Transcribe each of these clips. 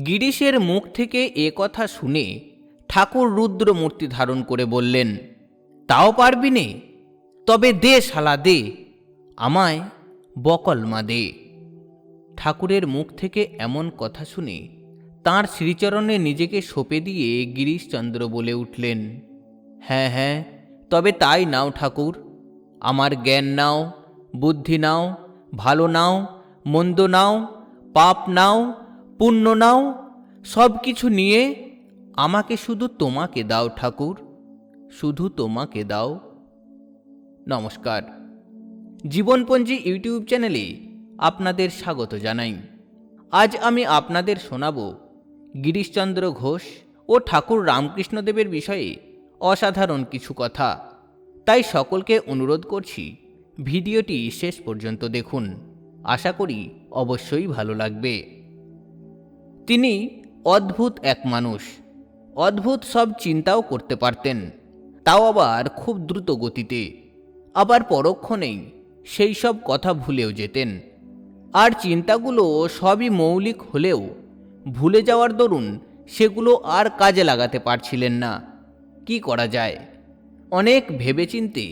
গিরিশের মুখ থেকে এ কথা শুনে ঠাকুর রুদ্র মূর্তি ধারণ করে বললেন, তাও পারবি নে? তবে দে শালা দে, আমায় বকলমা দে। ঠাকুরের মুখ থেকে এমন কথা শুনে তাঁর শ্রীচরণে নিজেকে সঁপে দিয়ে গিরিশচন্দ্র বলে উঠলেন, হ্যাঁ হ্যাঁ, তবে তাই নাও ঠাকুর। আমার জ্ঞান নাও, বুদ্ধি নাও, ভালো নাও, মন্দ নাও, পাপ নাও, পুণ্য নাও, সব কিছু নিয়ে আমাকে শুধু তোমাকে দাও ঠাকুর, শুধু তোমাকে দাও। নমস্কার, জীবনপঞ্জি ইউটিউব চ্যানেলে আপনাদের স্বাগত জানাই। আজ আমি আপনাদের শোনাব গিরিশচন্দ্র ঘোষ ও ঠাকুর রামকৃষ্ণদেবের বিষয়ে অসাধারণ কিছু কথা। তাই সকলকে অনুরোধ করছি, ভিডিওটি শেষ পর্যন্ত দেখুন। আশা করি অবশ্যই ভালো লাগবে। তিনি অদ্ভুত এক মানুষ। অদ্ভুত সব চিন্তাও করতে পারতেন, তাও আবার খুব দ্রুত গতিতে। আবার পরক্ষণেই সেই সব কথা ভুলেও যেতেন। আর চিন্তাগুলো সবই মৌলিক হলেও ভুলে যাওয়ার দরুন সেগুলো আর কাজে লাগাতে পারছিলেন না। কি করা যায়? অনেক ভেবেচিন্তে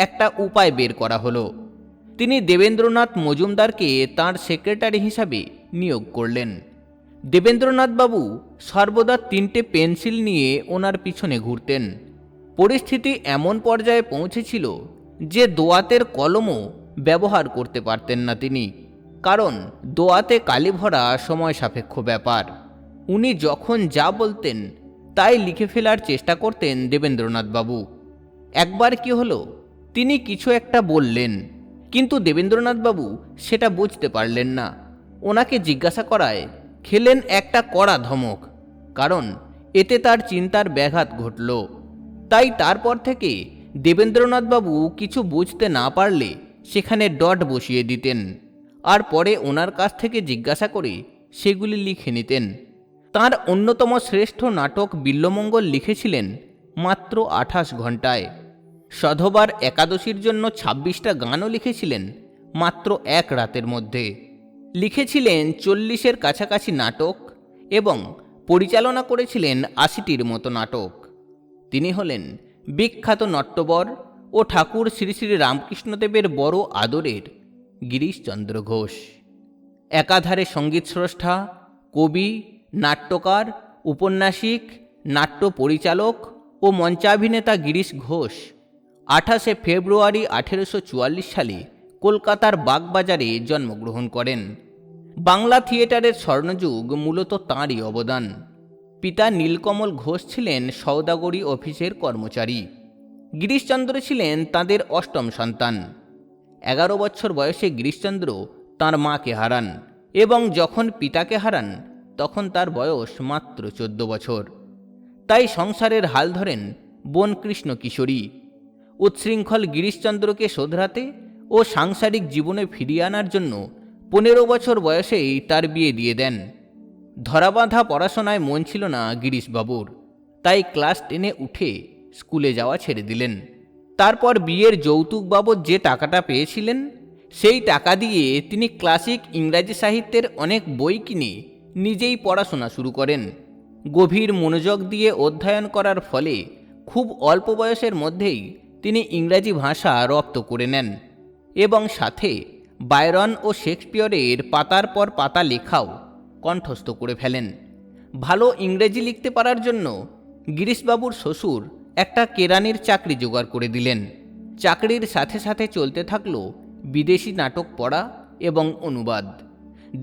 একটা উপায় বের করা হলো। তিনি দেবেন্দ্রনাথ মজুমদারকে তাঁর সেক্রেটারি হিসাবে নিয়োগ করলেন। দেবেন্দ্রনাথবাবু সর্বদা 3টে পেন্সিল নিয়ে ওনার পিছনে ঘুরতেন। পরিস্থিতি এমন পর্যায়ে পৌঁছেছিল যে দোয়াতের কলমও ব্যবহার করতে পারতেন না তিনি, কারণ দোয়াতে কালি ভরা সময় সাপেক্ষ ব্যাপার। উনি যখন যা বলতেন তাই লিখে ফেলার চেষ্টা করতেন দেবেন্দ্রনাথবাবু। একবার কি হলো, তিনি কিছু একটা বললেন, কিন্তু দেবেন্দ্রনাথবাবু সেটা বুঝতে পারলেন না। ওনাকে জিজ্ঞাসা করায় খেলেন একটা কড়া ধমক, কারণ এতে তার চিন্তার ব্যাঘাত ঘটল। তাই তারপর থেকে দেবেন্দ্রনাথবাবু কিছু বুঝতে না পারলে সেখানে ডট বসিয়ে দিতেন, আর পরে ওনার কাছ থেকে জিজ্ঞাসা করে সেগুলি লিখে নিতেন। তাঁর অন্যতম শ্রেষ্ঠ নাটক বিল্বমঙ্গল লিখেছিলেন মাত্র 28 ঘন্টায়। সধবার একাদশীর জন্য 26টা গানও লিখেছিলেন মাত্র এক রাতের মধ্যে। লিখেছিলেন 40-এর কাছাকাছি নাটক এবং পরিচালনা করেছিলেন 80টির মতো নাটক। তিনি হলেন বিখ্যাত নট্যবর ও ঠাকুর শ্রী শ্রী রামকৃষ্ণদেবের বড় আদরের গিরিশচন্দ্র ঘোষ। একাধারে সঙ্গীতস্রষ্টা, কবি, নাট্যকার, উপন্যাসিক, নাট্য পরিচালক ও মঞ্চাভিনেতা গিরিশ ঘোষ 28শে ফেব্রুয়ারি 1844 সালে কলকাতার বাগবাজারে জন্মগ্রহণ করেন। বাংলা থিয়েটারের স্বর্ণযুগ মূলত তাঁরই অবদান। পিতা নীলকমল ঘোষ ছিলেন সওদাগরি অফিসের কর্মচারী। গিরিশচন্দ্র ছিলেন তাঁদের অষ্টম সন্তান। 11 বছর বয়সে গিরিশচন্দ্র তাঁর মাকে হারান এবং যখন পিতাকে হারান তখন তার বয়স মাত্র 14 বছর। তাই সংসারের হাল ধরেন বোন কৃষ্ণ কিশোরী। উচ্ছৃঙ্খল গিরিশচন্দ্রকে শোধরাতে ও সাংসারিক জীবনে ফিরিয়ে আনার জন্য 15 বছর বয়সেই তার বিয়ে দিয়ে দেন। ধরাবাঁধা পড়াশোনায় মন ছিল না গিরিশবাবুর, তাই ক্লাস 10-এ উঠে স্কুলে যাওয়া ছেড়ে দিলেন। তারপর বিয়ের যৌতুক বাবদ যে টাকাটা পেয়েছিলেন সেই টাকা দিয়ে তিনি ক্লাসিক ইংরাজি সাহিত্যের অনেক বই কিনে নিজেই পড়াশোনা শুরু করেন। গভীর মনোযোগ দিয়ে অধ্যয়ন করার ফলে খুব অল্প বয়সের মধ্যেই তিনি ইংরাজি ভাষা রপ্ত করে নেন এবং সাথে বায়রন ও শেক্সপিয়রের পাতার পর পাতা লেখাও কণ্ঠস্থ করে ফেলেন। ভালো ইংরেজি লিখতে পারার জন্য গিরিশবাবুর শ্বশুর একটা কেরানির চাকরি জোগাড় করে দিলেন। চাকরির সাথে সাথে চলতে থাকলো বিদেশি নাটক পড়া এবং অনুবাদ।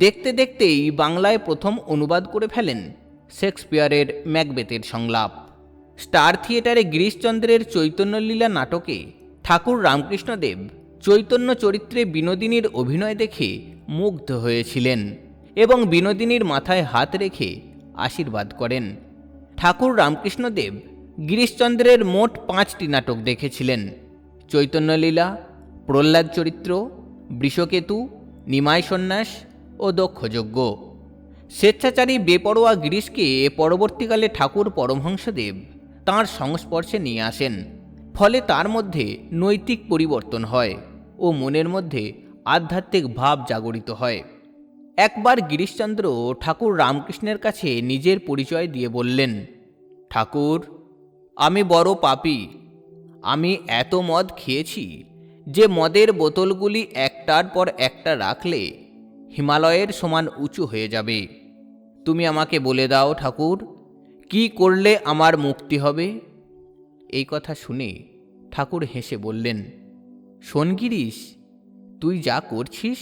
দেখতে দেখতেই বাংলায় প্রথম অনুবাদ করে ফেলেন শেক্সপিয়রের ম্যাকবেথের সংলাপ। স্টার থিয়েটারে গিরিশচন্দ্রের চৈতন্যলীলা নাটকে ঠাকুর রামকৃষ্ণদেব চৈতন্য চরিত্রে বিনোদিনীর অভিনয় দেখে মুগ্ধ হয়েছিলেন এবং বিনোদিনীর মাথায় হাত রেখে আশীর্বাদ করেন। ঠাকুর রামকৃষ্ণদেব গিরিশচন্দ্রের মোট 5টি নাটক দেখেছিলেন: চৈতন্যলীলা, প্রহ্লাদ চরিত্র, বৃষকেতু, নিমাই সন্ন্যাস ও দক্ষযজ্ঞ। স্বেচ্ছাচারী বেপরোয়া গিরিশকে পরবর্তীকালে ঠাকুর পরমহংসদেব তাঁর সংস্পর্শে নিয়ে আসেন। ফলে তার মধ্যে নৈতিক পরিবর্তন হয় ও মনের মধ্যে আধ্যাত্মিক ভাব জাগরিত হয়। একবার গিরিশচন্দ্র ঠাকুর রামকৃষ্ণের কাছে নিজের পরিচয় দিয়ে বললেন, ঠাকুর, আমি বড় পাপী। আমি এত মদ খেয়েছি যে মদের বোতলগুলি একটার পর একটা রাখলে হিমালয়ের সমান উঁচু হয়ে যাবে। তুমি আমাকে বলে দাও ঠাকুর, কি করলে আমার মুক্তি হবে? এই কথা শুনে ঠাকুর হেসে বললেন, শোন গিরিশ, তুই যা করছিস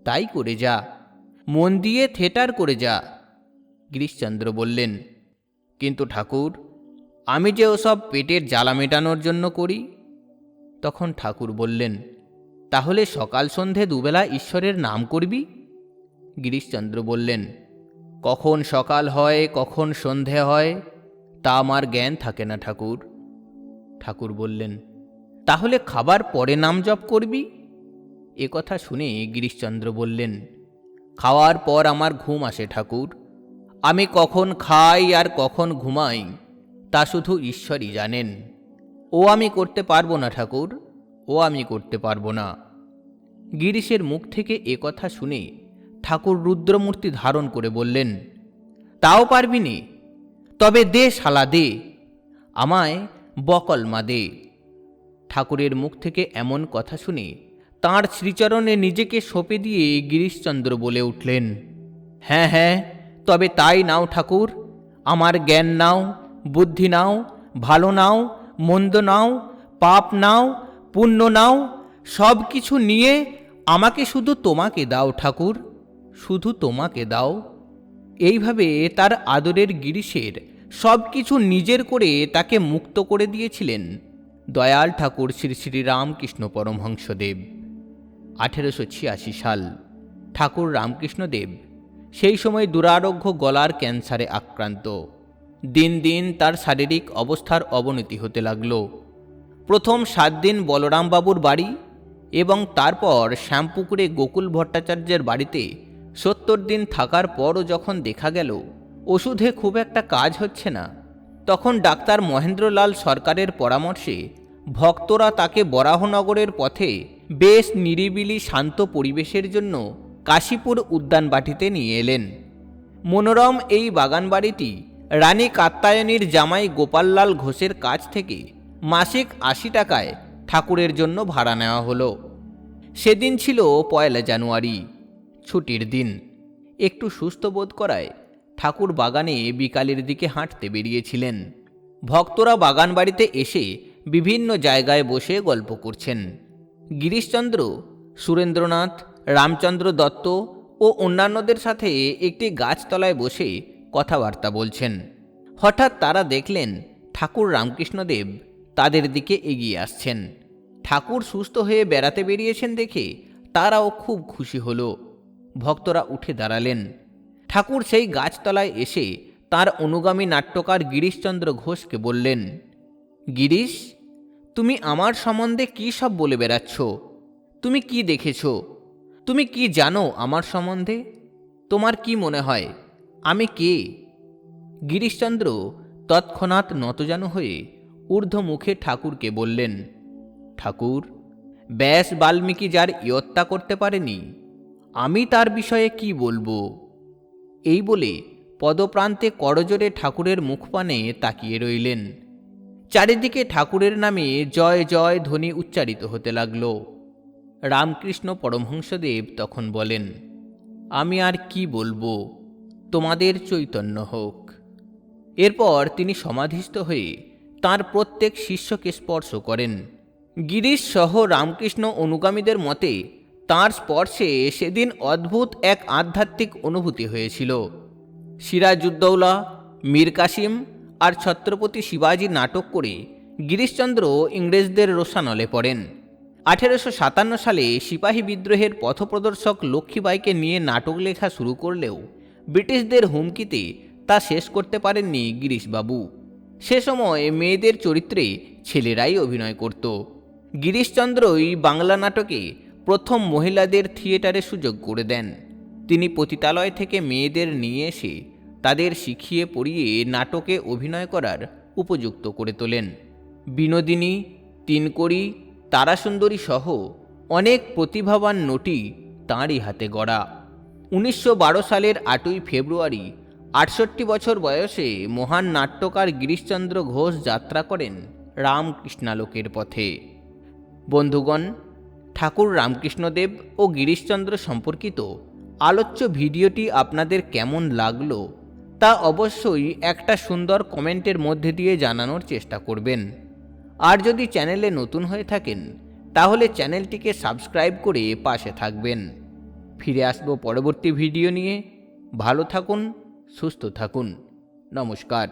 তাই করে যা, মন দিয়ে থিয়েটার করে যা। গিরিশচন্দ্র বললেন, কিন্তু ঠাকুর, আমি যে ওসব পেটের জ্বালা মেটানোর জন্য করি। তখন ঠাকুর বললেন, তাহলে সকাল সন্ধে দুবেলা ঈশ্বরের নাম করবি? গিরিশচন্দ্র বললেন, কখন সকাল হয় কখন সন্ধে হয় তা আমার জ্ঞান থাকে না ঠাকুর। ঠাকুর বললেন, তাহলে খাবার পরে নাম জপ করবি? এ কথা শুনে গিরিশচন্দ্র বললেন, খাওয়ার পর আমার ঘুম আসে ঠাকুর। আমি কখন খাই আর কখন ঘুমাই তা শুধু ঈশ্বরই জানেন। ও আমি করতে পারবো না ঠাকুর, ও আমি করতে পারবো না। গিরিশের মুখ থেকে এ কথা শুনে ঠাকুর রুদ্রমূর্তি ধারণ করে বললেন, তাও পারবি নে? তবে দে শালা দে, আমায় বকলমা দে। ঠাকুরের মুখ থেকে এমন কথা শুনে তাঁর শ্রীচরণে নিজেকে সঁপে দিয়ে গিরিশচন্দ্র বলে উঠলেন, হ্যাঁ হ্যাঁ, তবে তাই নাও ঠাকুর। আমার জ্ঞান নাও, বুদ্ধি নাও, ভালো নাও, মন্দ নাও, পাপ নাও, পুণ্য নাও, সব কিছু নিয়ে আমাকে শুধু তোমাকে দাও ঠাকুর, শুধু তোমাকে দাও। এইভাবে তার আদরের গিরিশের সব কিছু নিজের করে তাকে মুক্ত করে দিয়েছিলেন দয়াল ঠাকুর শ্রী শ্রী রামকৃষ্ণ পরমহংসদেব। 1886 সাল। ঠাকুর রামকৃষ্ণদেব সেই সময় দুরারোগ্য গলার ক্যান্সারে আক্রান্ত। দিন দিন তার শারীরিক অবস্থার অবনতি হতে লাগল। প্রথম 7 দিন বলরামবাবুর বাড়ি এবং তারপর শ্যামপুকুরে গোকুল ভট্টাচার্যের বাড়িতে 70 দিন থাকার পরও যখন দেখা গেল ওষুধে খুব একটা কাজ হচ্ছে না, তখন ডাক্তার মহেন্দ্রলাল সরকারের পরামর্শে ভক্তরা তাকে বরাহনগরের পথে বেশ নিরিবিলি শান্ত পরিবেশের জন্য কাশীপুর উদ্যানবাটিতে নিয়ে এলেন। মনোরম এই বাগানবাড়িটি রানী কাত্যায়নীর জামাই গোপাললাল ঘোষের কাছ থেকে মাসিক 80 টাকায় ঠাকুরের জন্য ভাড়া নেওয়া হলো। সেদিন ছিল 1 জানুয়ারি, ছুটির দিন। একটু সুস্থ বোধ করায় ঠাকুর বাগানে বিকালের দিকে হাঁটতে বেরিয়েছিলেন। ভক্তরা বাগান বাড়িতে এসে বিভিন্ন জায়গায় বসে গল্প করছেন। গিরিশচন্দ্র, সুরেন্দ্রনাথ, রামচন্দ্র দত্ত ও অন্যান্যদের সাথে একটি গাছতলায় বসে কথাবার্তা বলছেন। হঠাৎ তারা দেখলেন ঠাকুর রামকৃষ্ণদেব তাদের দিকে এগিয়ে আসছেন। ঠাকুর সুস্থ হয়ে বেড়াতে বেরিয়েছেন দেখে তারাও খুব খুশি হল। ভক্তরা উঠে দাঁড়ালেন। ঠাকুর সেই গাছতলায় এসে তার অনুগামী নাট্যকার গিরিশচন্দ্র ঘোষকে বললেন, গিরিশ, তুমি আমার সম্বন্ধে কী সব বলে বেড়াচ্ছ? তুমি কি দেখেছ? তুমি কি জানো আমার সম্বন্ধে? তোমার কি মনে হয় আমি কে? গিরিশচন্দ্র তৎক্ষণাৎ নতজানু হয়ে ঊর্ধ্ব মুখে ঠাকুরকে বললেন, ঠাকুর, ব্যাস বাল্মীকি যার ইয়ত্তা করতে পারেনি, আমি তার বিষয়ে কি বলবো? এই বলে পদপ্রান্তে করজোরে ঠাকুরের মুখপানে তাকিয়ে রইলেন। চারিদিকে ঠাকুরের নামে জয় জয় ধ্বনি উচ্চারিত হতে লাগল। রামকৃষ্ণ পরমহংসদেব তখন বলেন, আমি আর কি বলবো, তোমাদের চৈতন্য হোক। এরপর তিনি সমাধিস্থ হয়ে তাঁর প্রত্যেক শিষ্যকে স্পর্শ করেন। গিরিশ সহ রামকৃষ্ণ অনুগামীদের মতে তাঁর স্পর্শে সেদিন অদ্ভুত এক আধ্যাত্মিক অনুভূতি হয়েছিল। সিরাজউদ্দৌলা, মীর কাসিম আর ছত্রপতি শিবাজি নাটক করে গিরিশচন্দ্র ইংরেজদের রোষানলে পড়েন। 1857 সালে সিপাহী বিদ্রোহের পথপ্রদর্শক লক্ষ্মীবাঈকে নিয়ে নাটক লেখা শুরু করলেও ব্রিটিশদের হুমকিতে তা শেষ করতে পারেননি গিরিশবাবু। সে সময় মেয়েদের চরিত্রে ছেলেরাই অভিনয় করত। গিরিশচন্দ্রই বাংলা নাটকে প্রথম মহিলাদের থিয়েটারে সুযোগ করে দেন। তিনি পতিতালয় থেকে মেয়েদের নিয়ে এসে তাদের শিখিয়ে পড়িয়ে নাটকে অভিনয় করার উপযুক্ত করে তোলেন। বিনোদিনী, তিনকড়ি, তারাসুন্দরী সহ অনেক প্রতিভাবান নটি তাঁরই হাতে গড়া। 1912 সালের 8ই ফেব্রুয়ারি 68 বছর বয়সে মহান নাট্যকার গিরিশচন্দ্র ঘোষ যাত্রা করেন রামকৃষ্ণালোকের পথে। বন্ধুগণ, ঠাকুর রামকৃষ্ণদেব ও গিরিশচন্দ্র সম্পর্কিত আলোচ্য ভিডিওটি আপনাদের কেমন লাগলো তা অবশ্যই একটা সুন্দর কমেন্টের মধ্যে দিয়ে জানানোর চেষ্টা করবেন। আর যদি চ্যানেলে নতুন হয়ে থাকেন তাহলে চ্যানেলটিকে সাবস্ক্রাইব করে পাশে থাকবেন। ফিরে আসবো পরবর্তী ভিডিও নিয়ে। ভালো থাকুন, সুস্থ থাকুন। নমস্কার।